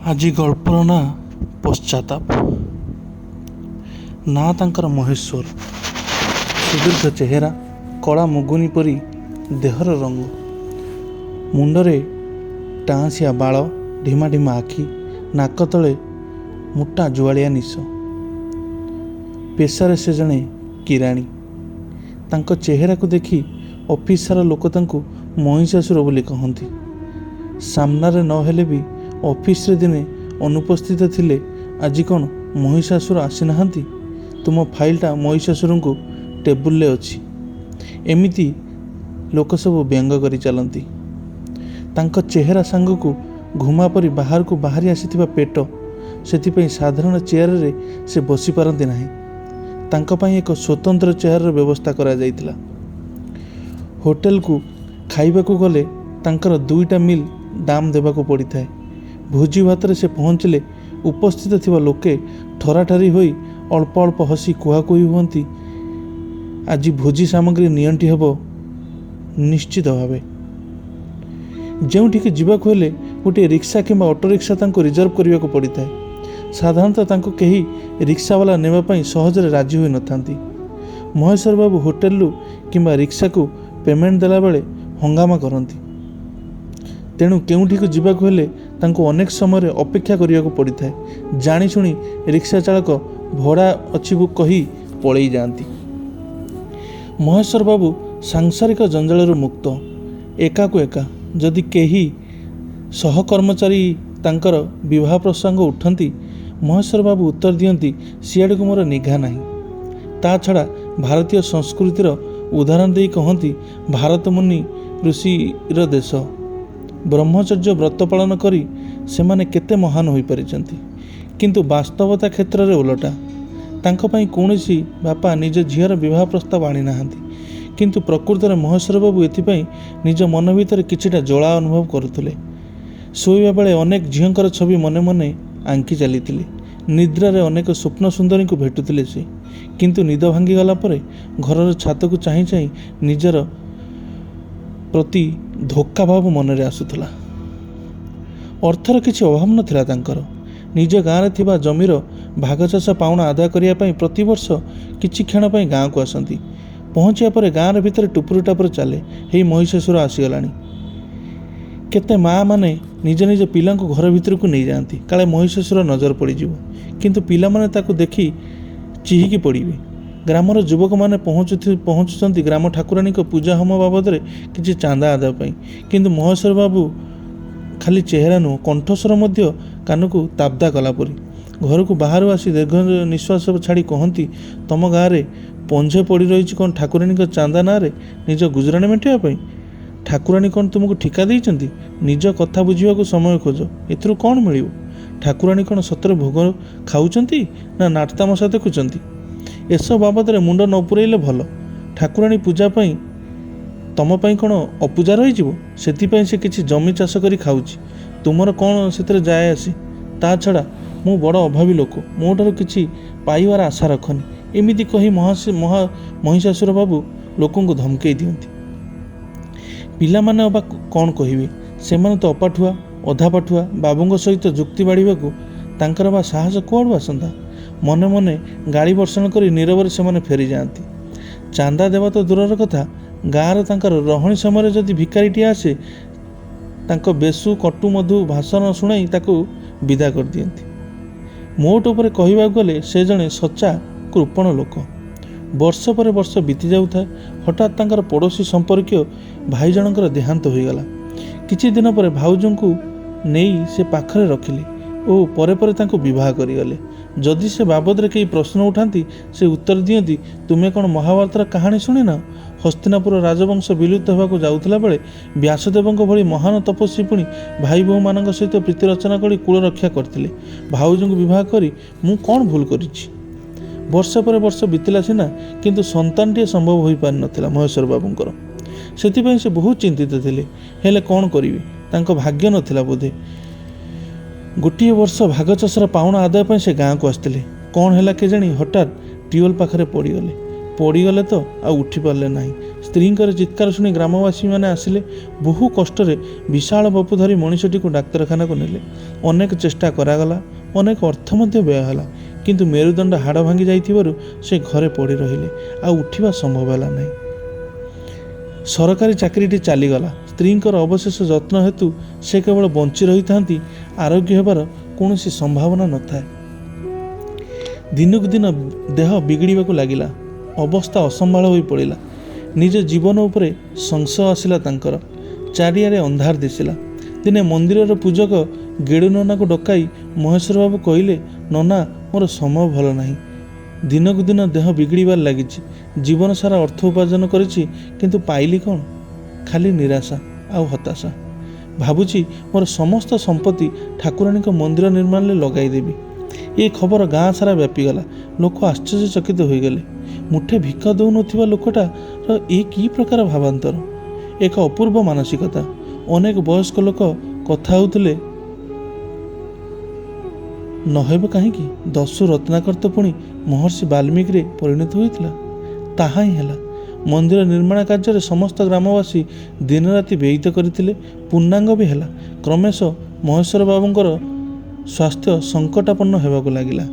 ଆଜି ଗଳ୍ପର ନାଁ ପଶ୍ଚାତାପ। ନାଁ ତାଙ୍କର ମହେଶ୍ୱର। ସୁଦୀର୍ଘ ଚେହେରା, କଳା ମୁଗୁନି ପରି ଦେହର ରଙ୍ଗ, ମୁଣ୍ଡରେ ଟାଁସିଆ ବାଳ, ଢିମା ଢିମା ଆଖି, ନାକ ତଳେ ମୋଟା ଜୁଆଳିଆ ନିଶ। ପେଶାରେ ସେ ଜଣେ କିରାଣୀ। ତାଙ୍କ ଚେହେରାକୁ ଦେଖି ଅଫିସର ଲୋକ ତାଙ୍କୁ ମହିଷାସୁର ବୋଲି କହନ୍ତି। ସାମ୍ନାରେ ନ ହେଲେ ବି ଅଫିସରେ ଦିନେ ଅନୁପସ୍ଥିତ ଥିଲେ, ଆଜି କ'ଣ ମହିଷାସୁର ଆସିନାହାନ୍ତି? ତୁମ ଫାଇଲଟା ମହିଷାସୁରଙ୍କୁ ଟେବୁଲରେ ଅଛି। ଏମିତି ଲୋକ ସବୁ ବ୍ୟଙ୍ଗ କରି ଚାଲନ୍ତି। ତାଙ୍କ ଚେହେରା ସାଙ୍ଗକୁ ଘୁମା ପରି ବାହାରକୁ ବାହାରି ଆସିଥିବା ପେଟ, ସେଥିପାଇଁ ସାଧାରଣ ଚେୟାରରେ ସେ ବସିପାରନ୍ତି ନାହିଁ। ତାଙ୍କ ପାଇଁ ଏକ ସ୍ୱତନ୍ତ୍ର ଚେୟାରର ବ୍ୟବସ୍ଥା କରାଯାଇଥିଲା। ହୋଟେଲକୁ ଖାଇବାକୁ ଗଲେ ତାଙ୍କର 2ଟା ମିଲ୍ ଦାମ ଦେବାକୁ ପଡ଼ିଥାଏ। ଭୋଜି ଭାତରେ ସେ ପହଞ୍ଚିଲେ ଉପସ୍ଥିତ ଥିବା ଲୋକେ ଠରାଠରି ହୋଇ ଅଳ୍ପ ଅଳ୍ପ ହସି କୁହାକୁହି ହୁଅନ୍ତି, ଆଜି ଭୋଜି ସାମଗ୍ରୀ ନିଅଣ୍ଟି ହେବ ନିଶ୍ଚିତ ଭାବେ। ଯେଉଁଠିକି ଯିବାକୁ ହେଲେ ଗୋଟିଏ ରିକ୍ସା କିମ୍ବା ଅଟୋ ରିକ୍ସା ତାଙ୍କୁ ରିଜର୍ଭ କରିବାକୁ ପଡ଼ିଥାଏ। ସାଧାରଣତଃ ତାଙ୍କୁ କେହି ରିକ୍ସାବାଲା ନେବା ପାଇଁ ସହଜରେ ରାଜି ହୋଇନଥାନ୍ତି। ମହେଶ୍ୱର ବାବୁ ହୋଟେଲରୁ କିମ୍ବା ରିକ୍ସାକୁ ପେମେଣ୍ଟ ଦେଲାବେଳେ ହଙ୍ଗାମା କରନ୍ତି। ତେଣୁ କେଉଁଠିକୁ ଯିବାକୁ ହେଲେ ତାଙ୍କୁ ଅନେକ ସମୟରେ ଅପେକ୍ଷା କରିବାକୁ ପଡ଼ିଥାଏ। ଜାଣିଶୁଣି ରିକ୍ସା ଚାଳକ ଭଡ଼ା ଅଛି କହି ପଳେଇ ଯାଆନ୍ତି। ମହେଶ୍ୱର ବାବୁ ସାଂସାରିକ ଜଞ୍ଜାଳରୁ ମୁକ୍ତ। ଏକାକୁ ଏକା ଯଦି କେହି ସହକର୍ମଚାରୀ ତାଙ୍କର ବିବାହ ପ୍ରସଙ୍ଗ ଉଠନ୍ତି, ମହେଶ୍ୱର ବାବୁ ଉତ୍ତର ଦିଅନ୍ତି, ସିଆଡ଼କୁ ମୋର ନିଘା ନାହିଁ। ତା ଛଡ଼ା ଭାରତୀୟ ସଂସ୍କୃତିର ଉଦାହରଣ ଦେଇ କହନ୍ତି, ଭାରତ ମୁନି ଋଷିର ଦେଶ। ବ୍ରହ୍ମଚର୍ଯ୍ୟ ବ୍ରତ ପାଳନ କରି ସେମାନେ କେତେ ମହାନ ହୋଇପାରିଛନ୍ତି। କିନ୍ତୁ ବାସ୍ତବତା କ୍ଷେତ୍ରରେ ଓଲଟା। ତାଙ୍କ ପାଇଁ କୌଣସି ବାପା ନିଜ ଝିଅର ବିବାହ ପ୍ରସ୍ତାବ ଆଣିନାହାନ୍ତି। କିନ୍ତୁ ପ୍ରକୃତରେ ମହେଶ୍ୱର ବାବୁ ଏଥିପାଇଁ ନିଜ ମନ ଭିତରେ କିଛିଟା ଜ୍ୱାଳା ଅନୁଭବ କରୁଥିଲେ। ଶୋଇବା ବେଳେ ଅନେକ ଝିଅଙ୍କର ଛବି ମନେ ମନେ ଆଙ୍କି ଚାଲିଥିଲେ। ନିଦ୍ରାରେ ଅନେକ ସ୍ୱପ୍ନ ସୁନ୍ଦରୀଙ୍କୁ ଭେଟୁଥିଲେ ସେ। କିନ୍ତୁ ନିଦ ଭାଙ୍ଗିଗଲା ପରେ ଘରର ଛାତକୁ ଚାହିଁ ଚାହିଁ ନିଜର ପ୍ରତି ଧୋକା ଭାବ ମନରେ ଆସୁଥିଲା। ଅର୍ଥର କିଛି ଅଭାବ ନଥିଲା ତାଙ୍କର। ନିଜ ଗାଁରେ ଥିବା ଜମିର ଭାଗଚାଷ ପାଉଣା ଆଦାୟ କରିବା ପାଇଁ ପ୍ରତିବର୍ଷ କିଛି କ୍ଷଣ ପାଇଁ ଗାଁକୁ ଆସନ୍ତି। ପହଞ୍ଚିବା ପରେ ଗାଁର ଭିତରେ ଟୁପୁରୁ ଟାପୁରୁ ଚାଲେ, ହେଇ ମହିଷାସୁର ଆସିଗଲାଣି। କେତେ ମା ମାନେ ନିଜ ନିଜ ପିଲାଙ୍କୁ ଘର ଭିତରକୁ ନେଇଯାଆନ୍ତି, କାଳେ ମହିଷାସୁର ନଜର ପଡ଼ିଯିବ। କିନ୍ତୁ ପିଲାମାନେ ତାକୁ ଦେଖି ଚିହିକି ପଡ଼ିବେ। ଗ୍ରାମର ଯୁବକମାନେ ପହଞ୍ଚୁଛନ୍ତି ଗ୍ରାମ ଠାକୁରାଣୀଙ୍କ ପୂଜା ହୋମ ବାବଦରେ କିଛି ଚାନ୍ଦା ଆଦାୟ ପାଇଁ। କିନ୍ତୁ ମହେଶ୍ୱର ବାବୁ ଖାଲି ଚେହେରା ନୁହଁ, କଣ୍ଠସ୍ୱର ମଧ୍ୟ କାନକୁ ତାବଦା କଲା ପରି। ଘରକୁ ବାହାରୁ ଆସି ଦୀର୍ଘ ନିଶ୍ୱାସ ଛାଡ଼ି କହନ୍ତି, ତମ ଗାଁରେ ପଞ୍ଝେ ପଡ଼ି ରହିଛି କ'ଣ ଠାକୁରାଣୀଙ୍କ ଚାନ୍ଦା ନାଁରେ ନିଜ ଗୁଜୁରାଣ ମେଣ୍ଟାଇବା ପାଇଁ? ଠାକୁରାଣୀ କ'ଣ ତୁମକୁ ଠିକା ଦେଇଛନ୍ତି? ନିଜ କଥା ବୁଝିବାକୁ ସମୟ ଖୋଜ। ଏଥିରୁ କ'ଣ ମିଳିବ? ଠାକୁରାଣୀ କ'ଣ ସତରେ ଭୋଗ ଖାଉଛନ୍ତି ନା ନାଟତାମସା ଦେଖୁଛନ୍ତି? ଏସବୁ ବାବଦରେ ମୁଣ୍ଡ ନ ପୁରାଇଲେ ଭଲ। ଠାକୁରାଣୀ ପୂଜା ପାଇଁ ତମ ପାଇଁ କ'ଣ ଅପୂଜା ରହିଯିବ? ସେଥିପାଇଁ ସେ କିଛି ଜମି ଚାଷ କରି ଖାଉଛି, ତୁମର କ'ଣ ସେଥିରେ ଯାଏ ଆସେ? ତା ଛଡ଼ା ମୁଁ ବଡ଼ ଅଭାବୀ ଲୋକ, ମୋ ଠାରୁ କିଛି ପାଇବାର ଆଶା ରଖନି। ଏମିତି କହି ମହିଷାସୁର ବାବୁ ଲୋକଙ୍କୁ ଧମକେଇ ଦିଅନ୍ତି। ପିଲାମାନେ ଅବା କ'ଣ କହିବେ? ସେମାନେ ତ ଅପାଠୁଆ ଅଧାପାଠୁଆ। ବାବୁଙ୍କ ସହିତ ଯୁକ୍ତି ବାଢ଼ିବାକୁ ତାଙ୍କର ବା ସାହସ କୁଆଡ଼ୁ ଆସନ୍ତା? ମନେ ମନେ ଗାଳି ବର୍ଷଣ କରି ନୀରବରେ ସେମାନେ ଫେରିଯାଆନ୍ତି। ଚାନ୍ଦା ଦେବା ତ ଦୂରର କଥା, ଗାଁରେ ତାଙ୍କର ରହଣି ସମୟରେ ଯଦି ଭିକାରୀଟିଏ ଆସେ, ତାଙ୍କ ବେଶୁ କଟୁ ମଧୁ ଭାଷଣ ଶୁଣାଇ ତାକୁ ବିଦା କରିଦିଅନ୍ତି। ମୋଟ ଉପରେ କହିବାକୁ ଗଲେ ସେ ଜଣେ ସଚ୍ଚା କୃପଣ ଲୋକ। ବର୍ଷ ପରେ ବର୍ଷ ବିତି ଯାଉଥାଏ। ହଠାତ୍ ତାଙ୍କର ପଡ଼ୋଶୀ ସମ୍ପର୍କୀୟ ଭାଇ ଜଣଙ୍କର ଦେହାନ୍ତ ହୋଇଗଲା। କିଛି ଦିନ ପରେ ଭାଉଜଙ୍କୁ ନେଇ ସେ ପାଖରେ ରଖିଲେ ଓ ପରେ ପରେ ତାଙ୍କୁ ବିବାହ କରିଗଲେ। ଯଦି ସେ ବାବଦରେ କେହି ପ୍ରଶ୍ନ ଉଠାନ୍ତି, ସେ ଉତ୍ତର ଦିଅନ୍ତି, ତୁମେ କ'ଣ ମହାଭାରତର କାହାଣୀ ଶୁଣିନ? ହସ୍ତିନାପୁର ରାଜବଂଶ ବିଲୁପ୍ତ ହେବାକୁ ଯାଉଥିଲା ବେଳେ ବ୍ୟାସଦେବଙ୍କ ଭଳି ମହାନ ତପସ୍ୱୀ ପୁଣି ଭାଇ ବୋହୂମାନଙ୍କ ସହିତ ପ୍ରୀତି ରଚନା କରି କୂଳ ରକ୍ଷା କରିଥିଲେ। ଭାଉଜଙ୍କୁ ବିବାହ କରି ମୁଁ କ'ଣ ଭୁଲ କରିଛି? ବର୍ଷ ପରେ ବର୍ଷ ବିତିଲା ସିନା, କିନ୍ତୁ ସନ୍ତାନଟିଏ ସମ୍ଭବ ହୋଇପାରିନଥିଲା ମହେଶ୍ୱର ବାବୁଙ୍କର। ସେଥିପାଇଁ ସେ ବହୁତ ଚିନ୍ତିତ ଥିଲେ। ହେଲେ କ'ଣ କରିବେ, ତାଙ୍କ ଭାଗ୍ୟ ନଥିଲା ବୋଧେ। ଗୋଟିଏ ବର୍ଷ ଭାଗ ଚାଷର ପାଉଣା ଆଦାୟ ପାଇଁ ସେ ଗାଁକୁ ଆସିଥିଲେ। କ'ଣ ହେଲା କେଜାଣି ହଠାତ୍ ଟିୱେଲ ପାଖରେ ପଡ଼ିଗଲେ ତ ଆଉ ଉଠି ପାରିଲେ ନାହିଁ। ସ୍ତ୍ରୀଙ୍କର ଚିତ୍କାର ଶୁଣି ଗ୍ରାମବାସୀମାନେ ଆସିଲେ। ବହୁ କଷ୍ଟରେ ବିଶାଳ ବପୁ ଧରି ମଣିଷଟିକୁ ଡାକ୍ତରଖାନାକୁ ନେଲେ। ଅନେକ ଚେଷ୍ଟା କରାଗଲା, ଅନେକ ଅର୍ଥ ମଧ୍ୟ ବ୍ୟୟ ହେଲା, କିନ୍ତୁ ମେରୁଦଣ୍ଡ ହାଡ଼ ଭାଙ୍ଗି ଯାଇଥିବାରୁ ସେ ଘରେ ପଡ଼ି ରହିଲେ। ଆଉ ଉଠିବା ସମ୍ଭବ ହେଲା ନାହିଁ। ସରକାରୀ ଚାକିରିଟି ଚାଲିଗଲା। ସ୍ତ୍ରୀଙ୍କର ଅବଶେଷ ଯତ୍ନ ହେତୁ ସେ କେବଳ ବଞ୍ଚି ରହିଥାନ୍ତି, ଆରୋଗ୍ୟ ହେବାର କୌଣସି ସମ୍ଭାବନା ନଥାଏ। ଦିନକୁ ଦିନ ଦେହ ବିଗିଡ଼ିବାକୁ ଲାଗିଲା। ଅବସ୍ଥା ଅସମ୍ଭାଳ ହୋଇ ପଡ଼ିଲା। ନିଜ ଜୀବନ ଉପରେ ସଂଶୟ ଆସିଲା ତାଙ୍କର। ଚାରିଆଡ଼େ ଅନ୍ଧାର ଦିଶିଲା। ଦିନେ ମନ୍ଦିରର ପୂଜକ ଗେଡ଼ୁ ନନାକୁ ଡକାଇ ମହେଶ୍ୱର ବାବୁ କହିଲେ, ନନା, ମୋର ସମୟ ଭଲ ନାହିଁ। ଦିନକୁ ଦିନ ଦେହ ବିଗିଡ଼ିବାରେ ଲାଗିଛି। ଜୀବନ ସାରା ଅର୍ଥ ଉପାର୍ଜନ କରିଛି, କିନ୍ତୁ ପାଇଲି କ'ଣ? ଖାଲି ନିରାଶା ଆଉ ହତାଶା। ଭାବୁଛି ମୋର ସମସ୍ତ ସମ୍ପତ୍ତି ଠାକୁରାଣୀଙ୍କ ମନ୍ଦିର ନିର୍ମାଣରେ ଲଗାଇଦେବି। ଏ ଖବର ଗାଁ ସାରା ବ୍ୟାପିଗଲା। ଲୋକ ଆଶ୍ଚର୍ଯ୍ୟଚକିତ ହୋଇଗଲେ। ମୁଠେ ଭିକ ଦେଉନଥିବା ଲୋକଟାର ଏ କି ପ୍ରକାର ଭାବାନ୍ତର! ଏକ ଅପୂର୍ବ ମାନସିକତା। ଅନେକ ବୟସ୍କ ଲୋକ କଥା ହେଉଥିଲେ, ନ ହେବ କାହିଁକି? ଦସ୍ୟୁ ରତ୍ନାକର ତ ପୁଣି ମହର୍ଷି ବାଲ୍ମୀକିରେ ପରିଣତ ହୋଇଥିଲା। ତାହା ହିଁ ହେଲା। ମନ୍ଦିର ନିର୍ମାଣ କାର୍ଯ୍ୟରେ ସମସ୍ତ ଗ୍ରାମବାସୀ ଦିନରାତି ବ୍ୟୟିତ କରିଥିଲେ। ପୂର୍ଣ୍ଣାଙ୍ଗ ବି ହେଲା। କ୍ରମଶଃ ମହେଶ୍ୱର ବାବୁଙ୍କର ସ୍ୱାସ୍ଥ୍ୟ ସଙ୍କଟାପନ୍ନ ହେବାକୁ ଲାଗିଲା।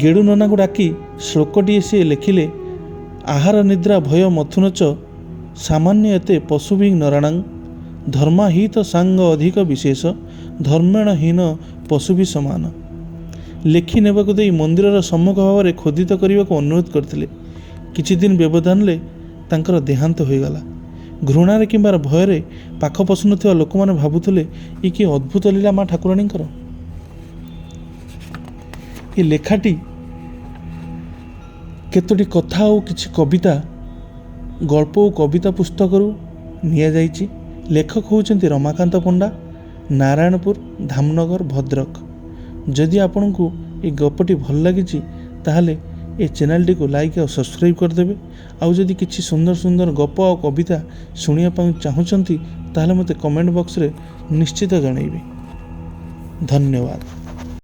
ଗେଡ଼ୁ ନନାକୁ ଡାକି ଶ୍ଲୋକଟିଏ ସିଏ ଲେଖିଲେ, ଆହାର ନିଦ୍ରା ଭୟ ମଥୁନଚ ସାମାନ୍ୟ ଏତେ ପଶୁଭି ନରାଣାଂ ଧର୍ମାହିତ ସାଙ୍ଗ ଅଧିକ ବିଶେଷ ଧର୍ମେଣ ହୀନ ପଶୁଭି ସମାନ। ଲେଖି ନେବାକୁ ଦେଇ ମନ୍ଦିରର ସମ୍ମୁଖ ଭାବରେ ଖୋଦିତ କରିବାକୁ ଅନୁରୋଧ କରିଥିଲେ। କିଛି ଦିନ ବ୍ୟବଧାନରେ ତାଙ୍କର ଦେହାନ୍ତ ହୋଇଗଲା। ଘୃଣାରେ କିମ୍ବା ଭୟରେ ପାଖ ପଶୁନଥିବା ଲୋକମାନେ ଭାବୁଥିଲେ, ଏ କି ଅଦ୍ଭୁତ ଲୀଳା ମା ଠାକୁରାଣୀଙ୍କର। ଏ ଲେଖାଟି କେତୋଟି କଥା ଓ କିଛି କବିତା, ଗଳ୍ପ ଓ କବିତା ପୁସ୍ତକରୁ ନିଆଯାଇଛି। ଲେଖକ ହେଉଛନ୍ତି ରମାକାନ୍ତ ପଣ୍ଡା, ନାରାୟଣପୁର, ଧାମନଗର, ଭଦ୍ରକ। ଯଦି ଆପଣଙ୍କୁ ଏ ଗପଟି ଭଲ ଲାଗିଛି ତାହେଲେ ଏ ଚ୍ୟାନେଲଟିକୁ ଲାଇକ୍ ଆଉ ସବସ୍କ୍ରାଇବ୍ କରିଦେବେ। ଆଉ ଯଦି କିଛି ସୁନ୍ଦର ସୁନ୍ଦର ଗପ ଆଉ କବିତା ଶୁଣିବା ପାଇଁ ଚାହୁଁଛନ୍ତି ତାହେଲେ ମୋତେ କମେଣ୍ଟ ବକ୍ସରେ ନିଶ୍ଚିତ ଜଣାଇବେ। ଧନ୍ୟବାଦ।